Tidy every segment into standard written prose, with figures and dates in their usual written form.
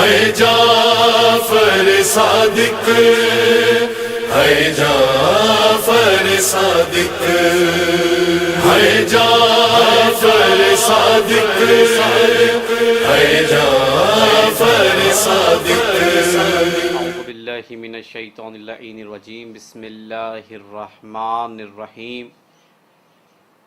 ہے جعفر صادق، ہے جعفر صادق، ہے جعفر صادق، ہے جعفر صادق۔ اعوذ باللہ من الشیطان اللعین الرجیم، بسم اللہ الرحمن الرحیم۔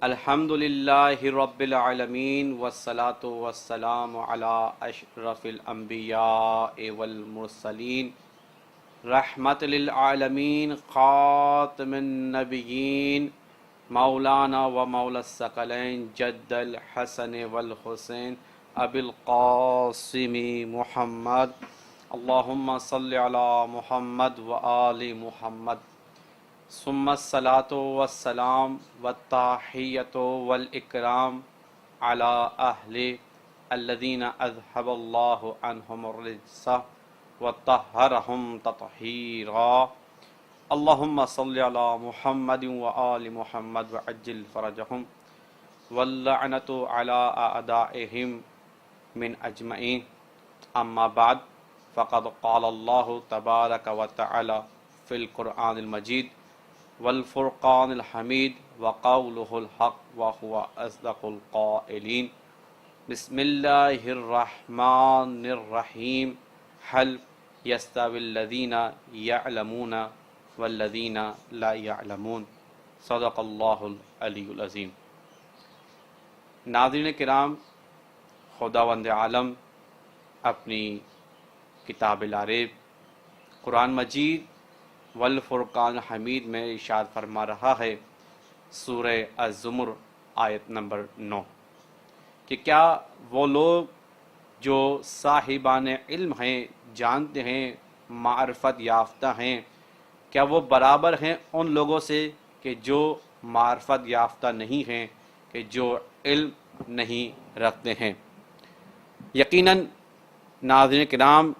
الحمدللہ رب العالمین، والصلاة والسلام علی اشرف الانبیاء والمرسلین، رحمت للعالمین، خاتم النبیین، مولانا و مولا الثقلین، جد الحسن والحسین، ابی القاسم محمد، اللہم صلی علی محمد و آل محمد، ثم الصلاة والسلام والتحیۃ والاکرام علی اہل الذین اذهب اللہ عنہم الرجس وطہرہم تطہیرا، اللہم صلی علی محمد و آل محمد وعجل فرجہم واللعنۃ علی اعدائہم من اجمعین، اما بعد فقد قال اللہ تبارک و تعالی فی القرآن المجید والفرقان الحمید وقولہ الحق وہو اصدق القائلین۔ بسم اللہ الرحمن الرحیم، هل یستوی الذین یعلمون والذین لا یعلمون، صدق اللہ العلی العظیم۔ ناظرین کرام، خداوند عالم اپنی کتاب العریب قرآن مجید والفرقان حمید میں ارشاد فرما رہا ہے، سورہ الزمر آیت نمبر 9، کہ کیا وہ لوگ جو صاحبان علم ہیں، جانتے ہیں، معرفت یافتہ ہیں، کیا وہ برابر ہیں ان لوگوں سے کہ جو معرفت یافتہ نہیں ہیں، کہ جو علم نہیں رکھتے ہیں؟ یقیناً ناظرین کرام،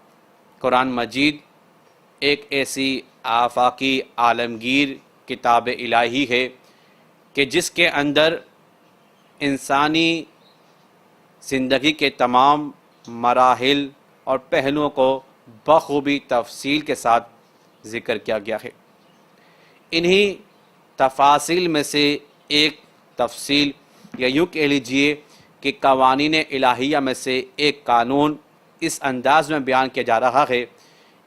قرآن مجید ایک ایسی آفاقی عالمگیر کتاب الہی ہے کہ جس کے اندر انسانی زندگی کے تمام مراحل اور پہلوؤں کو بخوبی تفصیل کے ساتھ ذکر کیا گیا ہے۔ انہی تفاصیل میں سے ایک تفصیل، یا یوں کہہ لیجئے کہ قوانین الہیہ میں سے ایک قانون اس انداز میں بیان کیا جا رہا ہے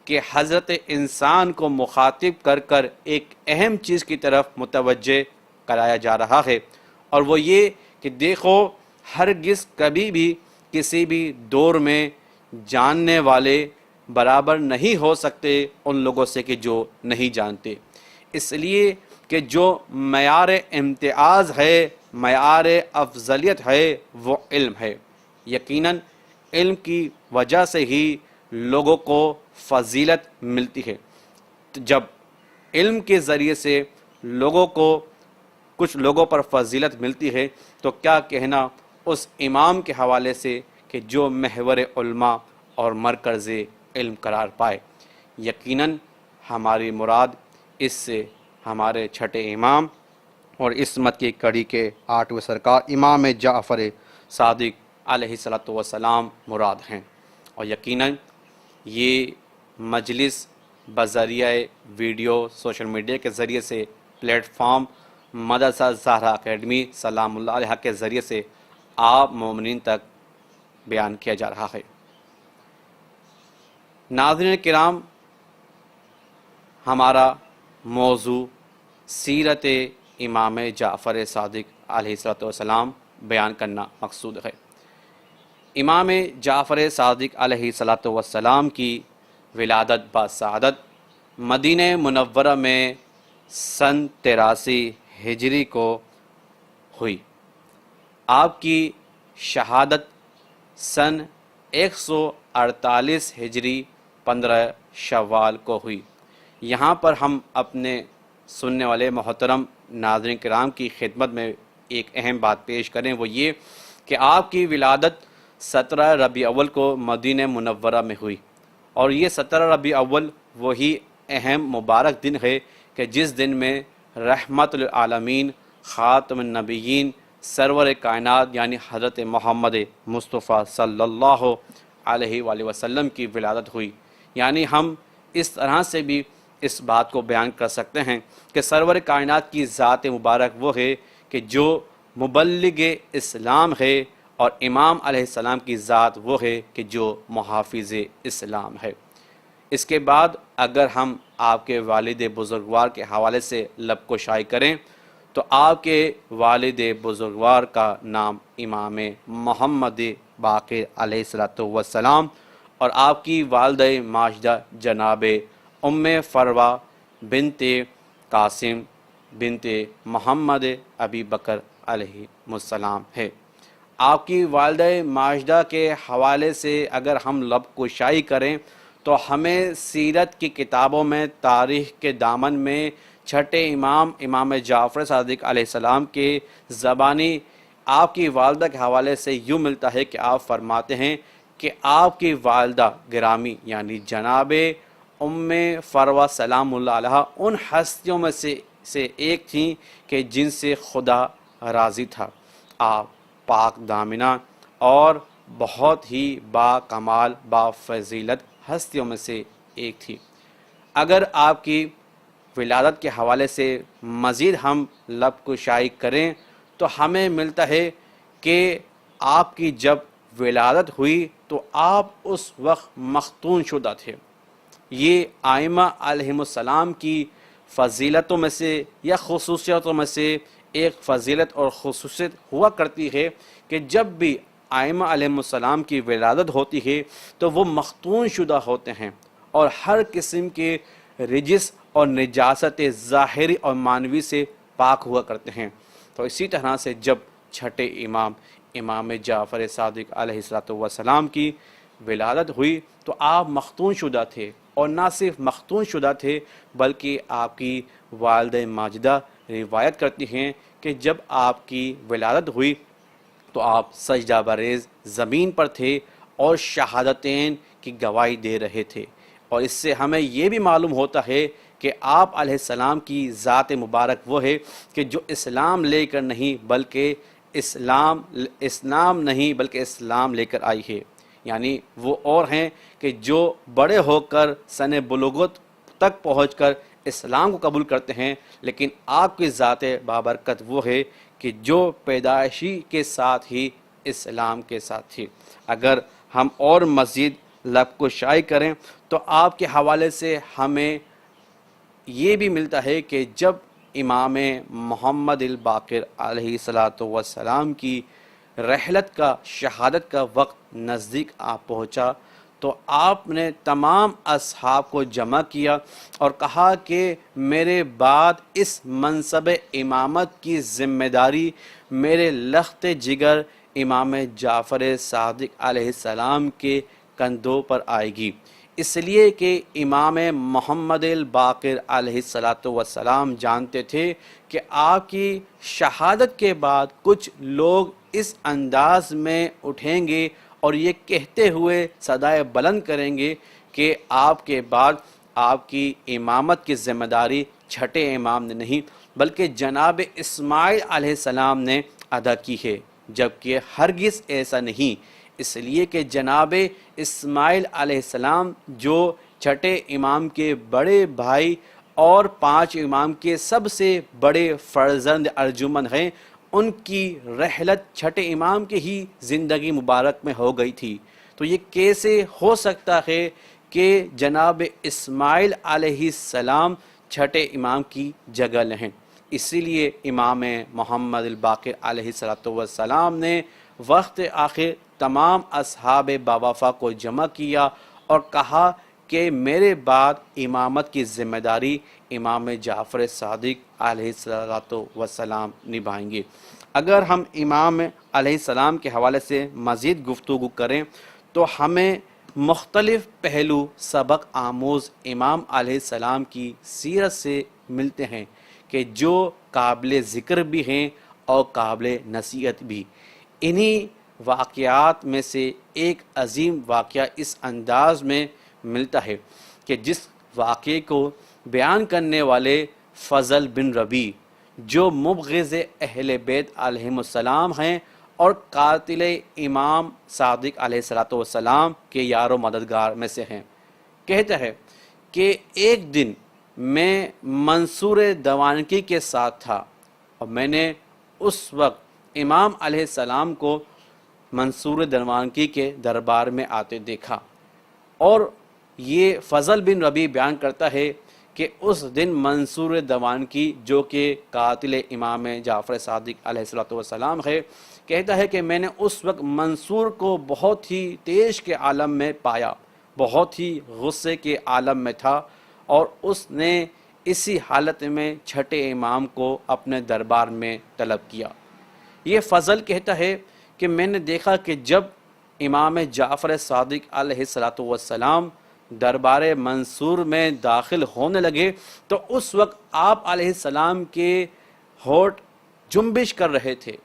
کہ حضرت انسان کو مخاطب کر کر ایک اہم چیز کی طرف متوجہ کرایا جا رہا ہے، اور وہ یہ کہ دیکھو، ہرگز کبھی بھی کسی بھی دور میں جاننے والے برابر نہیں ہو سکتے ان لوگوں سے کہ جو نہیں جانتے، اس لیے کہ جو معیار امتیاز ہے، معیار افضلیت ہے، وہ علم ہے۔ یقیناً علم کی وجہ سے ہی لوگوں کو فضیلت ملتی ہے۔ جب علم کے ذریعے سے لوگوں کو کچھ لوگوں پر فضیلت ملتی ہے تو کیا کہنا اس امام کے حوالے سے کہ جو محور علماء اور مرکز علم قرار پائے۔ یقیناً ہماری مراد اس سے ہمارے چھٹے امام اور عصمت کی کڑی کے 8ویں سرکار امام جعفر صادق علیہ السلام مراد ہیں، اور یقیناً یہ مجلس بذریعہ ویڈیو سوشل میڈیا کے ذریعے سے پلیٹ فارم مدرسہ زہرا اکیڈمی سلام اللہ علیہ کے ذریعے سے آپ مومنین تک بیان کیا جا رہا ہے۔ ناظرین کرام، ہمارا موضوع سیرت امام جعفر صادق علیہ السلام بیان کرنا مقصود ہے۔ امام جعفر صادق علیہ السلام کی ولادت بسعادت مدینہ منورہ میں سن 83 ہجری کو ہوئی۔ آپ کی شہادت سن 148 ہجری 15 شوال کو ہوئی۔ یہاں پر ہم اپنے سننے والے محترم ناظرین کرام کی خدمت میں ایک اہم بات پیش کریں، وہ یہ کہ آپ کی ولادت 17 ربیع اول کو مدینہ منورہ میں ہوئی، اور یہ 17 ربیع اول وہی اہم مبارک دن ہے کہ جس دن میں رحمت للعالمین خاتم النبیین سرور کائنات یعنی حضرت محمد مصطفیٰ صلی اللہ علیہ وآلہ وسلم کی ولادت ہوئی۔ یعنی ہم اس طرح سے بھی اس بات کو بیان کر سکتے ہیں کہ سرور کائنات کی ذات مبارک وہ ہے کہ جو مبلغ اسلام ہے، اور امام علیہ السلام کی ذات وہ ہے کہ جو محافظ اسلام ہے۔ اس کے بعد اگر ہم آپ کے والد بزرگوار کے حوالے سے لب کشائی کریں تو آپ کے والد بزرگوار کا نام امام محمد باقر علیہ السلام اور آپ کی والدہ ماجدہ جناب ام فروہ بنت قاسم بنت محمد ابی بکر علیہ السلام ہے۔ آپ کی والدہ ماجدہ کے حوالے سے اگر ہم لب کشائی کریں تو ہمیں سیرت کی کتابوں میں تاریخ کے دامن میں چھٹے امام جعفر صادق علیہ السلام کے زبانی آپ کی والدہ کے حوالے سے یوں ملتا ہے کہ آپ فرماتے ہیں کہ آپ کی والدہ گرامی یعنی جناب ام فروہ سلام اللہ علیہ ان ہستیوں میں سے ایک تھیں کہ جن سے خدا راضی تھا۔ آپ پاک دامنہ اور بہت ہی با کمال با فضیلت ہستیوں میں سے ایک تھی۔ اگر آپ کی ولادت کے حوالے سے مزید ہم لب کشائی کریں تو ہمیں ملتا ہے کہ آپ کی جب ولادت ہوئی تو آپ اس وقت مختون شدہ تھے۔ یہ ائمہ علیہم السلام کی فضیلتوں میں سے یا خصوصیتوں میں سے ایک فضیلت اور خصوصیت ہوا کرتی ہے کہ جب بھی ائمہ علیہم السلام کی ولادت ہوتی ہے تو وہ مختون شدہ ہوتے ہیں اور ہر قسم کے رجس اور نجاست ظاہری اور معنوی سے پاک ہوا کرتے ہیں۔ تو اسی طرح سے جب چھٹے امام جعفر صادق علیہ السلام کی ولادت ہوئی تو آپ مختون شدہ تھے، اور نہ صرف مختون شدہ تھے بلکہ آپ کی والدہ ماجدہ روایت کرتی ہیں کہ جب آپ کی ولادت ہوئی تو آپ سجدہ بریز زمین پر تھے اور شہادتین کی گواہی دے رہے تھے۔ اور اس سے ہمیں یہ بھی معلوم ہوتا ہے کہ آپ علیہ السلام کی ذات مبارک وہ ہے کہ جو اسلام لے کر نہیں بلکہ اسلام نہیں بلکہ اسلام لے کر آئی ہے۔ یعنی وہ اور ہیں کہ جو بڑے ہو کر سن بلوغت تک پہنچ کر اسلام کو قبول کرتے ہیں، لیکن آپ کی ذات بابرکت وہ ہے کہ جو پیدائشی کے ساتھ ہی اسلام کے ساتھ تھی۔ اگر ہم اور مزید لب کشائی کریں تو آپ کے حوالے سے ہمیں یہ بھی ملتا ہے کہ جب امام محمد الباقر علیہ السلام کی رحلت کا شہادت کا وقت نزدیک آ پہنچا تو آپ نے تمام اصحاب کو جمع کیا اور کہا کہ میرے بعد اس منصب امامت کی ذمہ داری میرے لخت جگر امام جعفر صادق علیہ السلام کے کندھوں پر آئے گی، اس لیے کہ امام محمد الباقر علیہ السلام جانتے تھے کہ آپ کی شہادت کے بعد کچھ لوگ اس انداز میں اٹھیں گے اور یہ کہتے ہوئے صدائے بلند کریں گے کہ آپ کے بعد آپ کی امامت کی ذمہ داری چھٹے امام نے نہیں بلکہ جناب اسماعیل علیہ السلام نے ادا کی ہے، جبکہ ہرگز ایسا نہیں، اس لیے کہ جناب اسماعیل علیہ السلام جو چھٹے امام کے بڑے بھائی اور 5 امام کے سب سے بڑے فرزند ارجمند ہیں، ان کی رحلت چھٹے امام کے ہی زندگی مبارک میں ہو گئی تھی۔ تو یہ کیسے ہو سکتا ہے کہ جناب اسماعیل علیہ السلام چھٹے امام کی جگہ لیں؟ اسی لیے امام محمد الباقر علیہ السلام نے وقت آخر تمام اصحاب باوفا کو جمع کیا اور کہا کہ میرے بعد امامت کی ذمہ داری امام جعفر صادق علیہ السلام نبھائیں گے۔ اگر ہم امام علیہ السلام کے حوالے سے مزید گفتگو کریں تو ہمیں مختلف پہلو سبق آموز امام علیہ السلام کی سیرت سے ملتے ہیں کہ جو قابل ذکر بھی ہیں اور قابل نصیحت بھی۔ انہی واقعات میں سے ایک عظیم واقعہ اس انداز میں ملتا ہے کہ جس واقعے کو بیان کرنے والے فضل بن ربیع جو مبغض اہل بیت علیہم السلام ہیں اور قاتل امام صادق علیہ الصلوۃ والسلام کے یار و مددگار میں سے ہیں۔ کہتا ہے کہ ایک دن میں منصور دوانکی کے ساتھ تھا اور میں نے اس وقت امام علیہ السلام کو منصور دوانکی کے دربار میں آتے دیکھا۔ اور یہ فضل بن ربیع بیان کرتا ہے کہ اس دن منصور دوانکی جو کہ قاتل امام جعفر صادق علیہ الصلوۃ والسلام ہے، کہتا ہے کہ میں نے اس وقت منصور کو بہت ہی تیش کے عالم میں پایا، بہت ہی غصے کے عالم میں تھا، اور اس نے اسی حالت میں چھٹے امام کو اپنے دربار میں طلب کیا۔ یہ فضل کہتا ہے کہ میں نے دیکھا کہ جب امام جعفر صادق علیہ الصلوۃ والسلام دربار منصور میں داخل ہونے لگے تو اس وقت آپ علیہ السلام کے ہونٹ جنبش کر رہے تھے،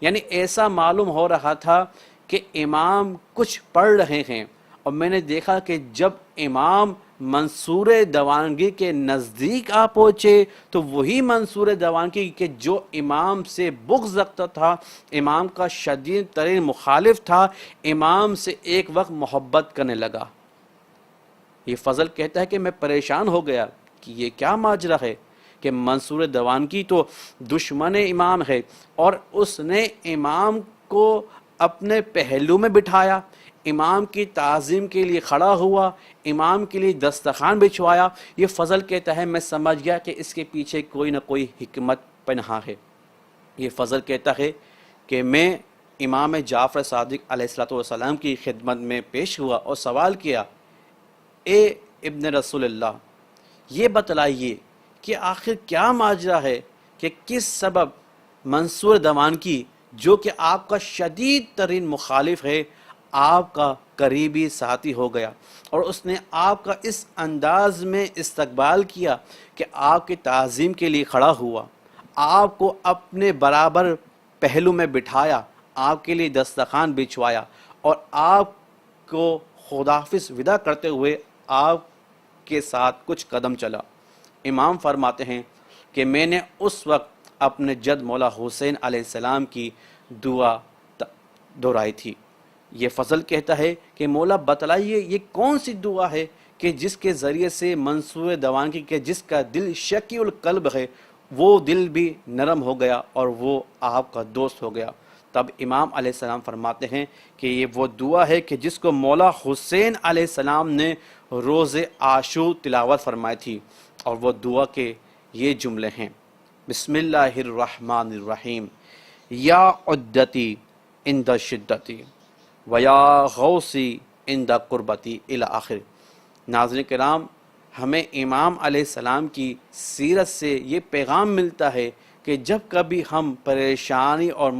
یعنی ایسا معلوم ہو رہا تھا کہ امام کچھ پڑھ رہے ہیں۔ اور میں نے دیکھا کہ جب امام منصور دوانگی کے نزدیک آ پہنچے تو وہی منصور دوانگی کہ جو امام سے بغض رکھتا تھا، امام کا شدید ترین مخالف تھا، امام سے ایک وقت محبت کرنے لگا۔ یہ فضل کہتا ہے کہ میں پریشان ہو گیا کہ یہ کیا ماجرا ہے کہ منصور دوانگی تو دشمن امام ہے اور اس نے امام کو اپنے پہلو میں بٹھایا، امام کی تعظیم کے لیے کھڑا ہوا، امام کے لیے دسترخوان بچھوایا۔ یہ فضل کہتا ہے میں سمجھ گیا کہ اس کے پیچھے کوئی نہ کوئی حکمت پنہاں ہے۔ یہ فضل کہتا ہے کہ میں امام جعفر صادق علیہ الصلوۃ والسلام کی خدمت میں پیش ہوا اور سوال کیا، اے ابن رسول اللہ، یہ بتلائیے کہ آخر کیا ماجرا ہے کہ کس سبب منصور دوانکی جو کہ آپ کا شدید ترین مخالف ہے، آپ کا قریبی ساتھی ہو گیا اور اس نے آپ کا اس انداز میں استقبال کیا کہ آپ کی تعظیم کے لیے کھڑا ہوا، آپ کو اپنے برابر پہلو میں بٹھایا، آپ کے لیے دسترخوان بچھوایا اور آپ کو خداحافظ ودا کرتے ہوئے آپ کے ساتھ کچھ قدم چلا۔ امام فرماتے ہیں کہ میں نے اس وقت اپنے جد مولا حسین علیہ السلام کی دعا دہرائی تھی۔ یہ فضل کہتا ہے کہ مولا بتلائیے یہ کون سی دعا ہے کہ جس کے ذریعے سے منصور دوانکی کے جس کا دل شکی القلب ہے وہ دل بھی نرم ہو گیا اور وہ آپ کا دوست ہو گیا۔ تب امام علیہ السلام فرماتے ہیں کہ یہ وہ دعا ہے کہ جس کو مولا حسین علیہ السلام نے روز عاشور تلاوت فرمائی تھی، اور وہ دعا کے یہ جملے ہیں، بسم اللہ الرحمن الرحیم، یا عدتی عند شدتی ویا غوثی عند قربتی الی آخر۔ ناظرین کرام، ہمیں امام علیہ السلام کی سیرت سے یہ پیغام ملتا ہے کہ جب کبھی ہم پریشانی اور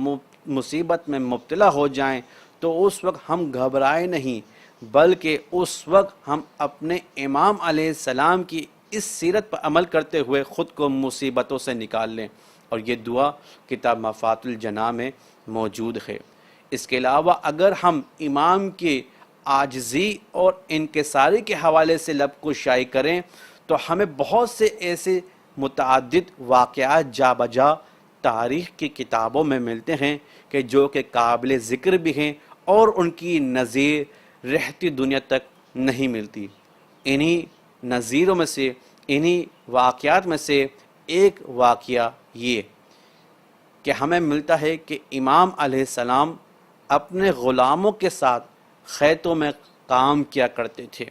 مصیبت میں مبتلا ہو جائیں تو اس وقت ہم گھبرائے نہیں، بلکہ اس وقت ہم اپنے امام علیہ السلام کی اس سیرت پر عمل کرتے ہوئے خود کو مصیبتوں سے نکال لیں، اور یہ دعا کتاب مفاتح الجناح میں موجود ہے۔ اس کے علاوہ اگر ہم امام کی عاجزی اور انکساری کے حوالے سے لب کشائی کریں تو ہمیں بہت سے ایسے متعدد واقعات جا بجا تاریخ کی کتابوں میں ملتے ہیں کہ جو کہ قابل ذکر بھی ہیں اور ان کی نظیر رہتی دنیا تک نہیں ملتی۔ انہی نظیروں میں سے، انہی واقعات میں سے ایک واقعہ یہ کہ ہمیں ملتا ہے کہ امام علیہ السلام اپنے غلاموں کے ساتھ خیتوں میں کام کیا کرتے تھے،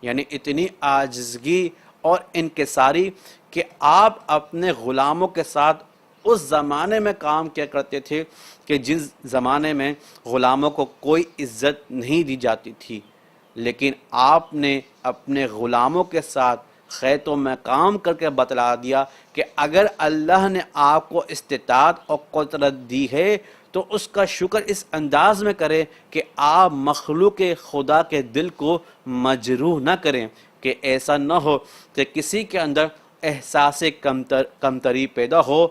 یعنی اتنی عاجزگی اور انکساری کہ آپ اپنے غلاموں کے ساتھ اس زمانے میں کام کیا کرتے تھے کہ جس زمانے میں غلاموں کو کوئی عزت نہیں دی جاتی تھی، لیکن آپ نے اپنے غلاموں کے ساتھ خیتوں میں کام کر کے بتلا دیا کہ اگر اللہ نے آپ کو استطاعت اور قدرت دی ہے تو اس کا شکر اس انداز میں کریں کہ آپ مخلوق خدا کے دل کو مجروح نہ کریں، کہ ایسا نہ ہو کہ کسی کے اندر احساس کمتری پیدا ہو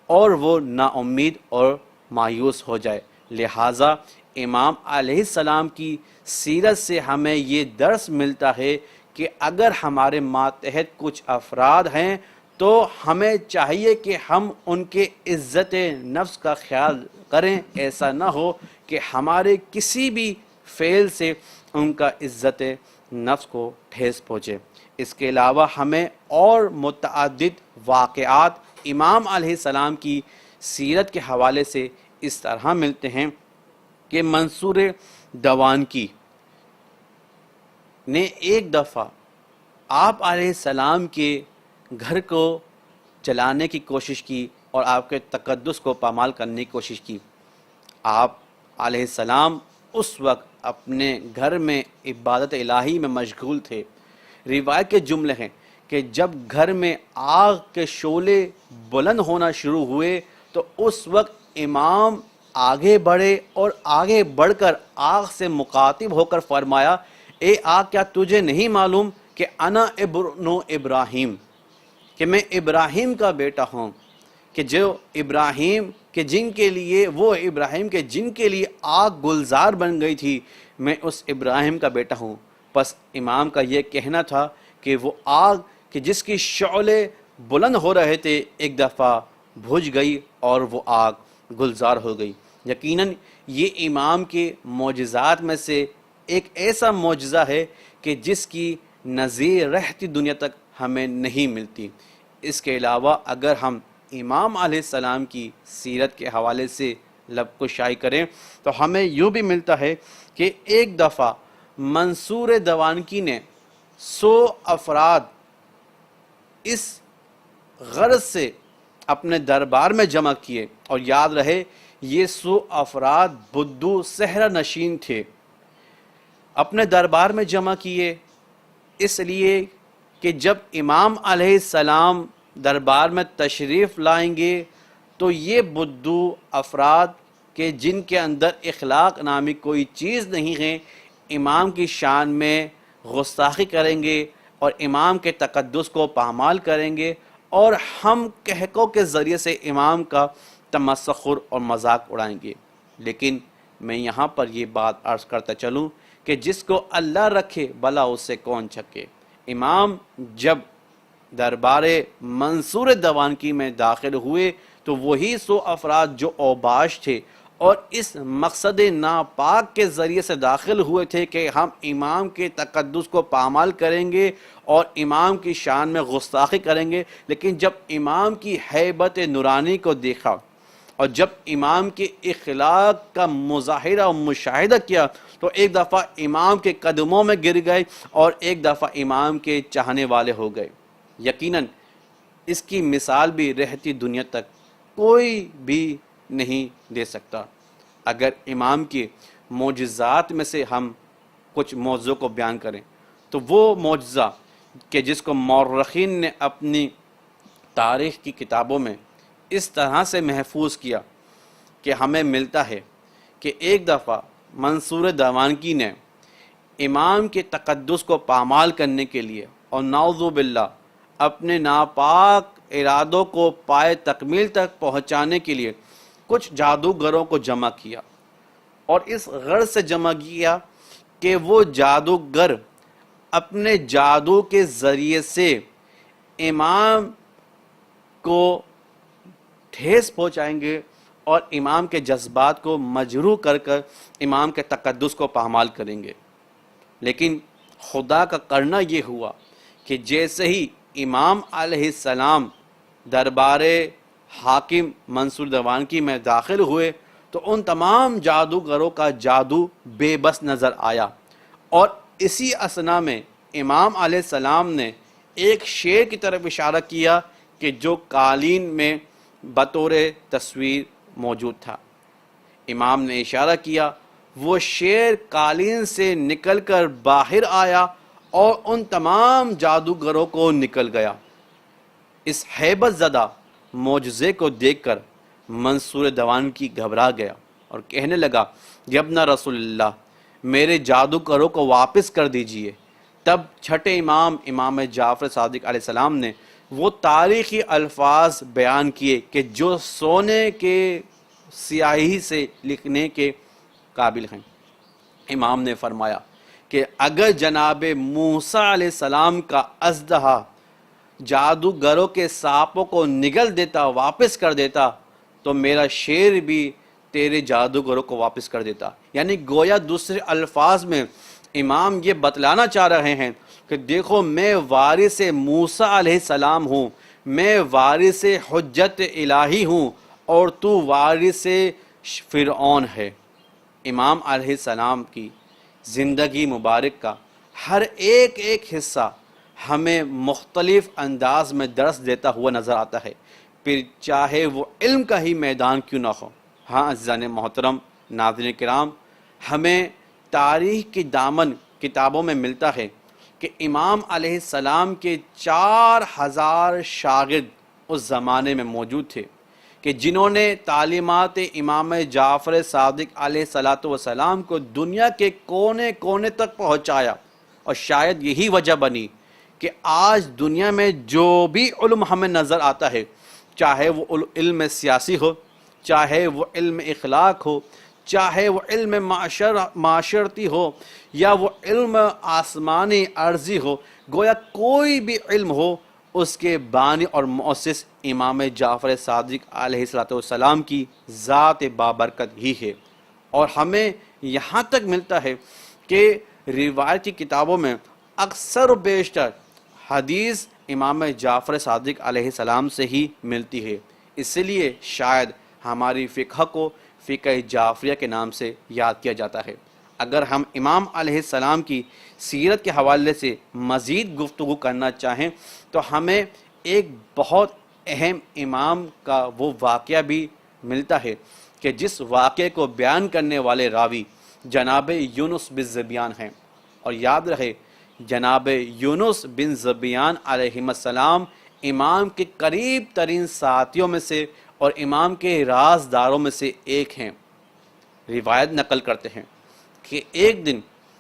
اور وہ نا امید اور مایوس ہو جائے۔ لہٰذا امام علیہ السلام کی سیرت سے ہمیں یہ درس ملتا ہے کہ اگر ہمارے ماتحت کچھ افراد ہیں تو ہمیں چاہیے کہ ہم ان کے عزت نفس کا خیال کریں، ایسا نہ ہو کہ ہمارے کسی بھی فعل سے ان کا عزت نفس کو ٹھیس پہنچے۔ اس کے علاوہ ہمیں اور متعدد واقعات امام علیہ السلام کی سیرت کے حوالے سے اس طرح ملتے ہیں کہ منصور دوانکی نے ایک دفعہ آپ علیہ السلام کے گھر کو جلانے کی کوشش کی اور آپ کے تقدس کو پامال کرنے کی کوشش کی۔ آپ علیہ السلام اس وقت اپنے گھر میں عبادت الہی میں مشغول تھے۔ روایت کے جملے ہیں کہ جب گھر میں آگ کے شعلے بلند ہونا شروع ہوئے تو اس وقت امام آگے بڑھے اور آگے بڑھ کر آگ سے مخاطب ہو کر فرمایا، اے آگ، کیا تجھے نہیں معلوم کہ انا ابن ابراہیم، کہ میں ابراہیم کا بیٹا ہوں، کہ جو ابراہیم کے جن کے لیے وہ ابراہیم کے جن کے لیے آگ گلزار بن گئی تھی، میں اس ابراہیم کا بیٹا ہوں۔ پس امام کا یہ کہنا تھا کہ وہ آگ کہ جس کی شعلے بلند ہو رہے تھے ایک دفعہ بجھ گئی اور وہ آگ گلزار ہو گئی۔ یقیناً یہ امام کے معجزات میں سے ایک ایسا معجزہ ہے کہ جس کی نظیر رہتی دنیا تک ہمیں نہیں ملتی۔ اس کے علاوہ اگر ہم امام علیہ السلام کی سیرت کے حوالے سے لب کشائی کریں تو ہمیں یوں بھی ملتا ہے کہ ایک دفعہ منصور دوانکی نے 100 افراد اس غرض سے اپنے دربار میں جمع کیے، اور یاد رہے یہ 100 افراد بدو صحرا نشین تھے، اپنے دربار میں جمع کیے اس لیے کہ جب امام علیہ السلام دربار میں تشریف لائیں گے تو یہ بدو افراد کہ جن کے اندر اخلاق نامی کوئی چیز نہیں ہے، امام کی شان میں گستاخی کریں گے اور امام کے تقدس کو پامال کریں گے، اور ہم کہکوں کے ذریعے سے امام کا تمسخر اور مذاق اڑائیں گے۔ لیکن میں یہاں پر یہ بات عرض کرتا چلوں کہ جس کو اللہ رکھے بھلا اس سے کون چھکے۔ امام جب دربار منصور دوانکی میں داخل ہوئے تو وہی 100 افراد جو اوباش تھے اور اس مقصد ناپاک کے ذریعے سے داخل ہوئے تھے کہ ہم امام کے تقدس کو پامال کریں گے اور امام کی شان میں گستاخی کریں گے، لیکن جب امام کی ہیبت نورانی کو دیکھا اور جب امام کے اخلاق کا مظاہرہ و مشاہدہ کیا تو ایک دفعہ امام کے قدموں میں گر گئے اور ایک دفعہ امام کے چاہنے والے ہو گئے۔ یقیناً اس کی مثال بھی رہتی دنیا تک کوئی بھی نہیں دے سکتا۔ اگر امام کے معجزات میں سے ہم کچھ موضوع کو بیان کریں تو وہ معجزہ کہ جس کو مورخین نے اپنی تاریخ کی کتابوں میں اس طرح سے محفوظ کیا کہ ہمیں ملتا ہے کہ ایک دفعہ منصور دوانکی نے امام کے تقدس کو پامال کرنے کے لیے اور نعوذ باللہ اپنے ناپاک ارادوں کو پائے تکمیل تک پہنچانے کے لیے کچھ جادوگروں کو جمع کیا، اور اس غرض سے جمع کیا کہ وہ جادوگر اپنے جادو کے ذریعے سے امام کو ٹھیس پہنچائیں گے اور امام کے جذبات کو مجروح کر کر امام کے تقدس کو پامال کریں گے۔ لیکن خدا کا کرنا یہ ہوا کہ جیسے ہی امام علیہ السلام دربار حاکم منصور دوانکی میں داخل ہوئے تو ان تمام جادوگروں کا جادو بے بس نظر آیا، اور اسی اثنا میں امام علیہ السلام نے ایک شیر کی طرف اشارہ کیا کہ جو قالین میں بطور تصویر موجود تھا۔ امام نے اشارہ کیا، وہ شیر قالین سے نکل کر باہر آیا اور ان تمام جادوگروں کو نکل گیا۔ اس ہیبت زدہ معجزے کو دیکھ کر منصور دوانکی گھبرا گیا اور کہنے لگا، ابن رسول اللہ، میرے جادوگروں کو واپس کر دیجئے۔ تب چھٹے امام جعفر صادق علیہ السلام نے وہ تاریخی الفاظ بیان کیے کہ جو سونے کے سیاہی سے لکھنے کے قابل ہیں۔ امام نے فرمایا کہ اگر جناب موسیٰ علیہ السلام کا اژدہا جادوگروں کے سانپوں کو نگل دیتا، واپس کر دیتا، تو میرا شیر بھی تیرے جادوگروں کو واپس کر دیتا۔ یعنی گویا دوسرے الفاظ میں امام یہ بتلانا چاہ رہے ہیں کہ دیکھو میں وارث موسیٰ علیہ السلام ہوں، میں وارث حجت الہی ہوں، اور تو وارث فرعون ہے۔ امام علیہ السلام کی زندگی مبارک کا ہر ایک حصہ ہمیں مختلف انداز میں درس دیتا ہوا نظر آتا ہے، پھر چاہے وہ علم کا ہی میدان کیوں نہ ہو۔ ہاں عزیزان محترم، ناظرین کرام، ہمیں تاریخ کی دامن کتابوں میں ملتا ہے کہ امام علیہ السلام کے 4000 شاگرد اس زمانے میں موجود تھے کہ جنہوں نے تعلیمات امام جعفر صادق علیہ السلام کو دنیا کے کونے کونے تک پہنچایا، اور شاید یہی وجہ بنی کہ آج دنیا میں جو بھی علم ہمیں نظر آتا ہے، چاہے وہ علم سیاسی ہو، چاہے وہ علم اخلاق ہو، چاہے وہ علم معاشرتی ہو، یا وہ علم آسمانی ارضی ہو، گویا کوئی بھی علم ہو، اس کے بانی اور مؤسس امام جعفر صادق علیہ السلام کی ذات بابرکت ہی ہے۔ اور ہمیں یہاں تک ملتا ہے کہ روایت کی کتابوں میں اکثر و بیشتر حدیث امام جعفر صادق علیہ السلام سے ہی ملتی ہے، اس لیے شاید ہماری فقہ کو فقہ جعفریہ کے نام سے یاد کیا جاتا ہے۔ اگر ہم امام علیہ السلام کی سیرت کے حوالے سے مزید گفتگو کرنا چاہیں تو ہمیں ایک بہت اہم امام کا وہ واقعہ بھی ملتا ہے کہ جس واقعے کو بیان کرنے والے راوی جناب یونس بن ذبیان ہیں، اور یاد رہے جناب یونس بن ذبیان علیہ السلام امام کے قریب ترین ساتھیوں میں سے اور امام کے رازداروں میں سے ایک ہیں۔ روایت نقل کرتے ہیں کہ ایک دن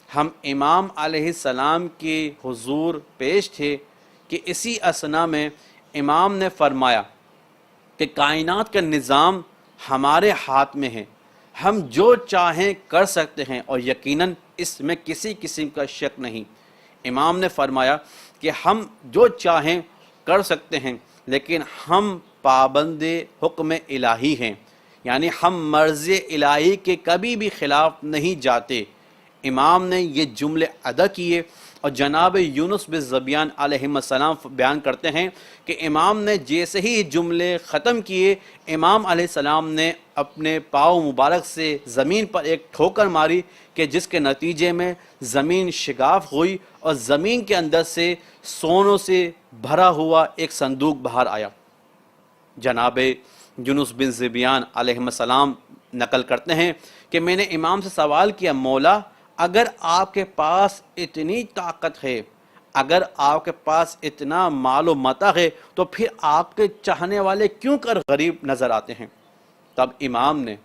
ہم امام علیہ السلام کے حضور پیش تھے کہ اسی اثنا میں امام نے فرمایا کہ کائنات کا نظام ہمارے ہاتھ میں ہے، ہم جو چاہیں کر سکتے ہیں، اور یقیناً اس میں کسی قسم کا شک نہیں۔ امام نے فرمایا کہ ہم جو چاہیں کر سکتے ہیں، لیکن ہم پابند حکم الہی ہیں، یعنی ہم مرضی الہی کے کبھی بھی خلاف نہیں جاتے۔ امام نے یہ جملے ادا کیے، اور جناب یونس بن ذبیان علیہ السلام بیان کرتے ہیں کہ امام نے جیسے ہی جملے ختم کیے، امام علیہ السلام نے اپنے پاؤں مبارک سے زمین پر ایک ٹھوکر ماری کہ جس کے نتیجے میں زمین شگاف ہوئی، اور زمین کے اندر سے سونوں سے بھرا ہوا ایک صندوق باہر آیا۔ جناب یونس بن ذبیان علیہ السلام نقل کرتے ہیں کہ میں نے امام سے سوال کیا، مولا اگر آپ کے پاس اتنی طاقت ہے، اگر آپ کے پاس اتنا مال و متاع ہے، تو پھر آپ کے چاہنے والے کیوں کر غریب نظر آتے ہیں؟ تب امام نے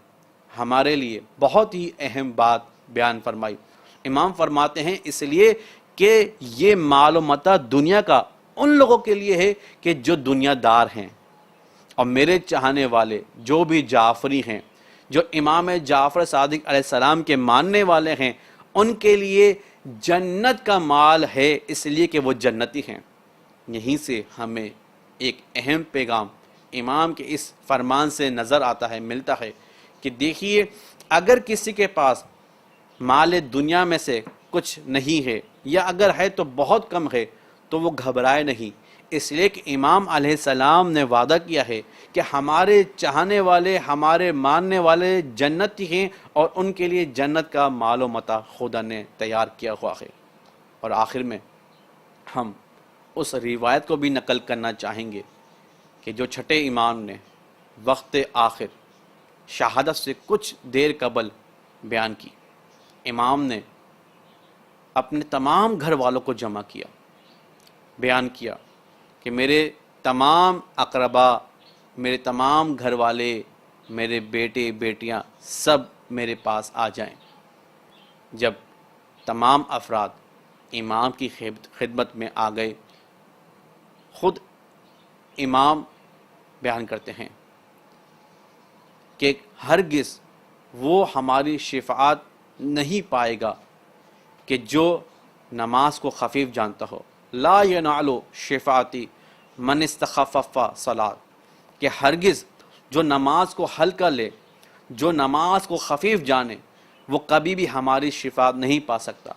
ہمارے لیے بہت ہی اہم بات بیان فرمائی۔ امام فرماتے ہیں اس لیے کہ یہ مال و متاع دنیا کا ان لوگوں کے لیے ہے کہ جو دنیا دار ہیں، اور میرے چاہنے والے جو بھی جعفری ہیں، جو امام جعفر صادق علیہ السلام کے ماننے والے ہیں، ان کے لیے جنت کا مال ہے، اس لیے کہ وہ جنتی ہیں۔ یہیں سے ہمیں ایک اہم پیغام امام کے اس فرمان سے نظر آتا ہے، ملتا ہے کہ دیکھیے اگر کسی کے پاس مال دنیا میں سے کچھ نہیں ہے، یا اگر ہے تو بہت کم ہے، تو وہ گھبرائے نہیں، اس لیے کہ امام علیہ السلام نے وعدہ کیا ہے کہ ہمارے چاہنے والے، ہمارے ماننے والے جنتی ہیں، اور ان کے لیے جنت کا مال و متاع خدا نے تیار کیا ہوا ہے۔ اور آخر میں ہم اس روایت کو بھی نقل کرنا چاہیں گے کہ جو چھٹے امام نے وقت آخر شہادت سے کچھ دیر قبل بیان کی۔ امام نے اپنے تمام گھر والوں کو جمع کیا، بیان کیا کہ میرے تمام اقربا، میرے تمام گھر والے، میرے بیٹے بیٹیاں سب میرے پاس آ جائیں۔ جب تمام افراد امام کی خدمت میں آ گئے، خود امام بیان کرتے ہیں کہ ہرگز وہ ہماری شفاعت نہیں پائے گا کہ جو نماز کو خفیف جانتا ہو۔ لا ینال شفاعتی من استخفف صلاۃ، کہ ہرگز جو نماز کو ہلکا لے، جو نماز کو خفیف جانے، وہ کبھی بھی ہماری شفاعت نہیں پا سکتا۔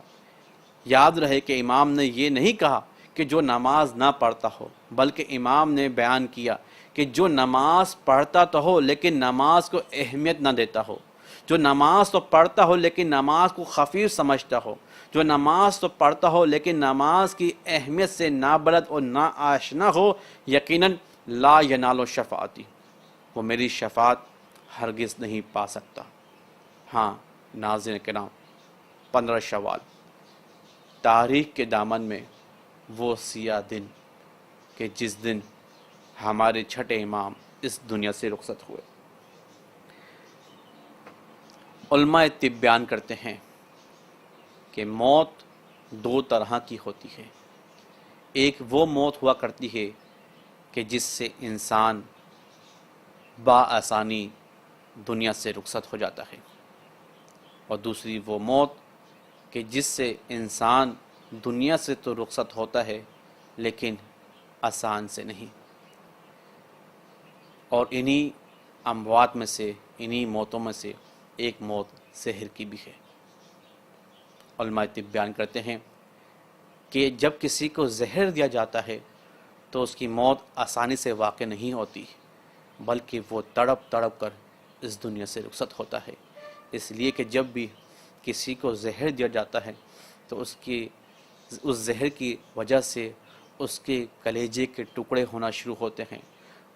یاد رہے کہ امام نے یہ نہیں کہا کہ جو نماز نہ پڑھتا ہو، بلکہ امام نے بیان کیا کہ جو نماز پڑھتا تو ہو لیکن نماز کو اہمیت نہ دیتا ہو، جو نماز تو پڑھتا ہو لیکن نماز کو خفیف سمجھتا ہو، جو نماز تو پڑھتا ہو لیکن نماز کی اہمیت سے نابلد اور نا آشنا ہو، یقیناً لا ینال شفاعتی، وہ میری شفاعت ہرگز نہیں پا سکتا۔ ہاں ناظرین کرام، 15 شوال، تاریخ کے دامن میں وہ سیاہ دن کہ جس دن ہمارے چھٹے امام اس دنیا سے رخصت ہوئے۔ علماء طب بیان کرتے ہیں کہ موت 2 طرح کی ہوتی ہے۔ ایک وہ موت ہوا کرتی ہے کہ جس سے انسان بآسانی دنیا سے رخصت ہو جاتا ہے، اور دوسری وہ موت کہ جس سے انسان دنیا سے تو رخصت ہوتا ہے لیکن آسان سے نہیں۔ اور انہی اموات میں سے، انہی موتوں میں سے ایک موت زہر کی بھی ہے۔ علماء طب بیان کرتے ہیں کہ جب کسی کو زہر دیا جاتا ہے تو اس کی موت آسانی سے واقع نہیں ہوتی، بلکہ وہ تڑپ تڑپ کر اس دنیا سے رخصت ہوتا ہے۔ اس لیے کہ جب بھی کسی کو زہر دیا جاتا ہے تو اس زہر کی وجہ سے اس کے کلیجے کے ٹکڑے ہونا شروع ہوتے ہیں۔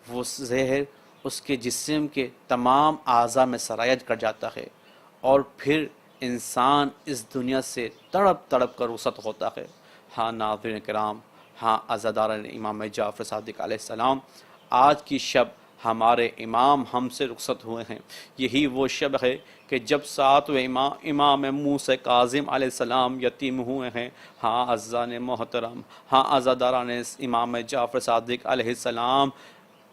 وہ زہر اس کے جسم کے تمام اعضاء میں سرایت کر جاتا ہے، اور پھر انسان اس دنیا سے تڑپ تڑپ کر رخصت ہوتا ہے۔ ہاں ناظرین کرام، ہاں عزاداران امام جعفر صادق علیہ السلام، آج کی شب ہمارے امام ہم سے رخصت ہوئے ہیں۔ یہی وہ شب ہے کہ جب 7ویں امام موسیٰ کاظم علیہ السلام یتیم ہوئے ہیں۔ ہاں عزیزان محترم، ہاں عزاداران امام جعفر صادق علیہ السلام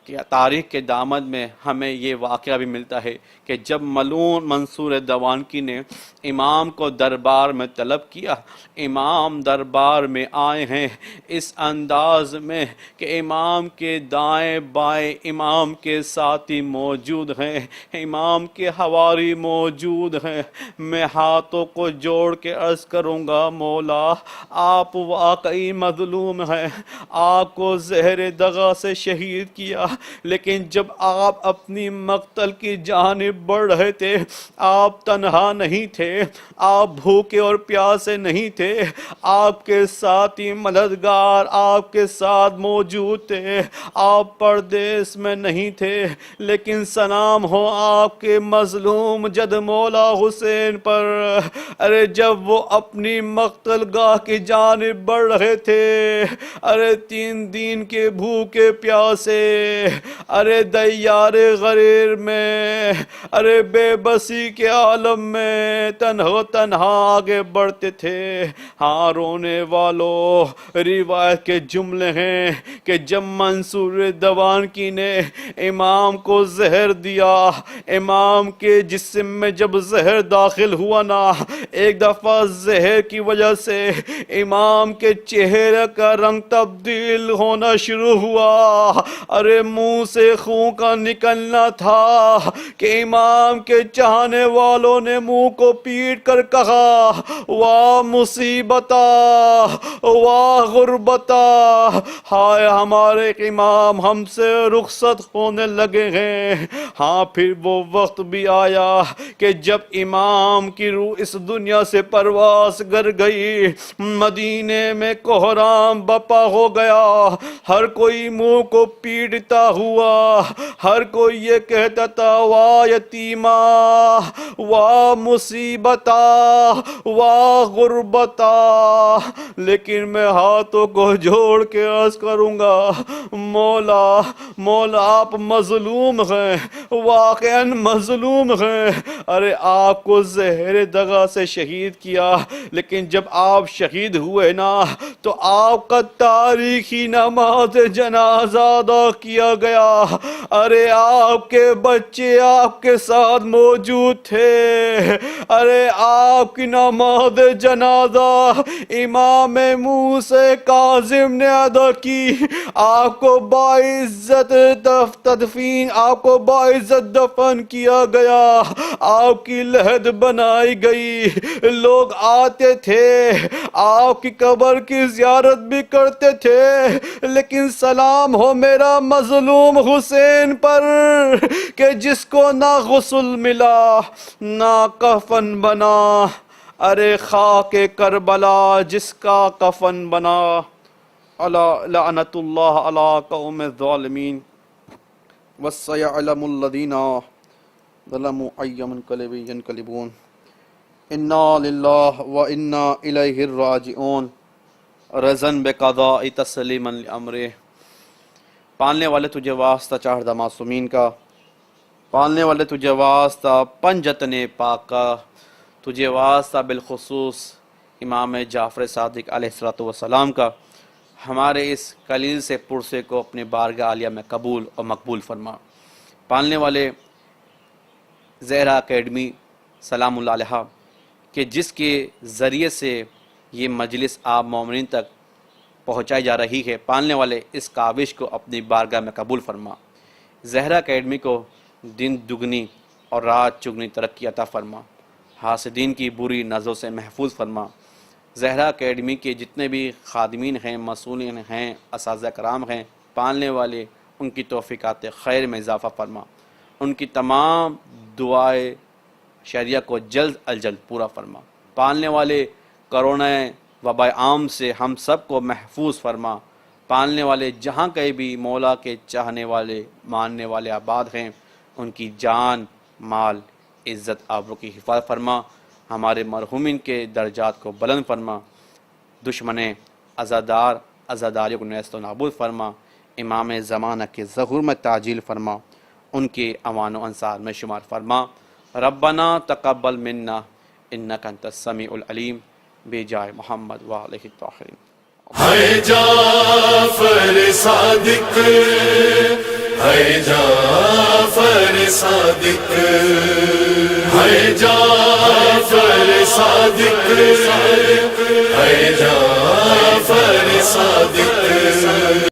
کہ تاریخ کے دامن میں ہمیں یہ واقعہ بھی ملتا ہے کہ جب ملعون منصور دوانکی نے امام کو دربار میں طلب کیا، امام دربار میں آئے ہیں اس انداز میں کہ امام کے دائیں بائیں امام کے ساتھی موجود ہیں، امام کے حواری موجود ہیں۔ میں ہاتھوں کو جوڑ کے عرض کروں گا، مولا آپ واقعی مظلوم ہیں، آپ کو زہر دغا سے شہید کیا، لیکن جب آپ اپنی مقتل کی جانب بڑھ رہے تھے آپ تنہا نہیں تھے، آپ بھوکے اور پیاسے نہیں تھے، آپ کے ساتھی مددگار آپ کے ساتھ موجود تھے، آپ پردیس میں نہیں تھے، لیکن سلام ہو آپ کے مظلوم جد مولا حسین پر۔ ارے جب وہ اپنی مقتل گاہ کی جانب بڑھ رہے تھے، ارے 3 دن کے بھوکے پیاسے، ارے دیار غریر میں، ارے بے بسی کے عالم میں تنہا آگے بڑھتے تھے۔ ہاں رونے والوں، روایت کے جملے ہیں کہ جب منصور دوانکی نے امام کو زہر دیا، امام کے جسم میں جب زہر داخل ہوا نا، ایک دفعہ زہر کی وجہ سے امام کے چہرے کا رنگ تبدیل ہونا شروع ہوا، ارے منہ سے خون کا نکلنا تھا کہ امام کے چاہنے والوں نے منہ کو پیٹ کر کہا، واہ مصیبتا، واہ غربتا، ہائے ہمارے امام ہم سے رخصت ہونے لگے ہیں۔ ہاں پھر وہ وقت بھی آیا کہ جب امام کی روح اس دنیا سے پرواز کر گئی، مدینے میں کوہرام بپا ہو گیا، ہر کوئی منہ کو پیٹتا ہوا، ہر کوئی یہ کہتا تھا، واہ یتیما، واہ مصیبتا، واہ غربتا۔ لیکن میں ہاتھوں کو جوڑ کے عرض کروں گا، مولا آپ مظلوم ہیں، واقعاً مظلوم ہیں۔ ارے آپ کو زہر دغا سے شہید کیا، لیکن جب آپ شہید ہوئے نا تو آپ کا تاریخی نماز جنازہ ادا کیا گیا. ارے آپ کے بچے آپ کے ساتھ موجود تھے. ارے آپ کی نماز جنازہ امام موسیٰ کاظم نے ادا کی. آپ کو باعزت تدفین، آپ کو باعزت دفن کیا گیا. آپ کی لحد بنائی گئی. لوگ آتے تھے، آپ کی قبر کی زیارت بھی کرتے تھے. لیکن سلام ہو میرا مظلوم حسین پر کہ جس کو نہ غسل ملا نہ کفن بنا. ارے خاک کربلا جس کا کفن بنا. لعنت اللہ علی قوم الظالمین وسيعلم الذین ظلموا أي منقلب ينقلبون. انا للہ و انا الیہ الراجعون. رضن بقضاء تسلیما لامرہ. پالنے والے تجھے واسطہ چاہدہ معصومین کا، پالنے والے تجھے واسطہ پنجتن پاک کا، تجھے واسطہ بالخصوص امام جعفر صادق علیہ السلام کا. ہمارے اس قلیل سے پرسے کو اپنے بارگاہ عالیہ میں قبول اور مقبول فرما. پالنے والے زہرا اکیڈمی سلام اللہ علیہ کہ جس کے ذریعے سے یہ مجلس آپ مومنین تک پہنچائی جا رہی ہے، پالنے والے اس کاوش کو اپنی بارگاہ میں قبول فرما. زہرا اکیڈمی کو دن دگنی اور رات چگنی ترقی عطا فرما. حاسدین کی بری نظروں سے محفوظ فرما. زہرا اکیڈمی کے جتنے بھی خادمین ہیں، مسئولین ہیں، اساتذہ کرام ہیں، پالنے والے ان کی توفیقات خیر میں اضافہ فرما. ان کی تمام دعائیں شریعہ کو جلد از جلد پورا فرما. پالنے والے کرونا وبا عام سے ہم سب کو محفوظ فرما. پالنے والے جہاں کہیں بھی مولا کے چاہنے والے ماننے والے آباد ہیں، ان کی جان مال عزت آبرو کی حفاظت فرما. ہمارے مرحومین کے درجات کو بلند فرما. دشمن عزاداریوں کو نیست و نابود فرما. امام زمانہ کے ظہور میں تعجیل فرما. ان کے امان و انصار میں شمار فرما. ربنا تقبل منا انک انت السمیع العلیم بجائے محمد وعلیہ الطاہرین. ہے جعفر صادق، ہے جعفر صادق، ہے جعفر صادق، ہے جعفر صادق.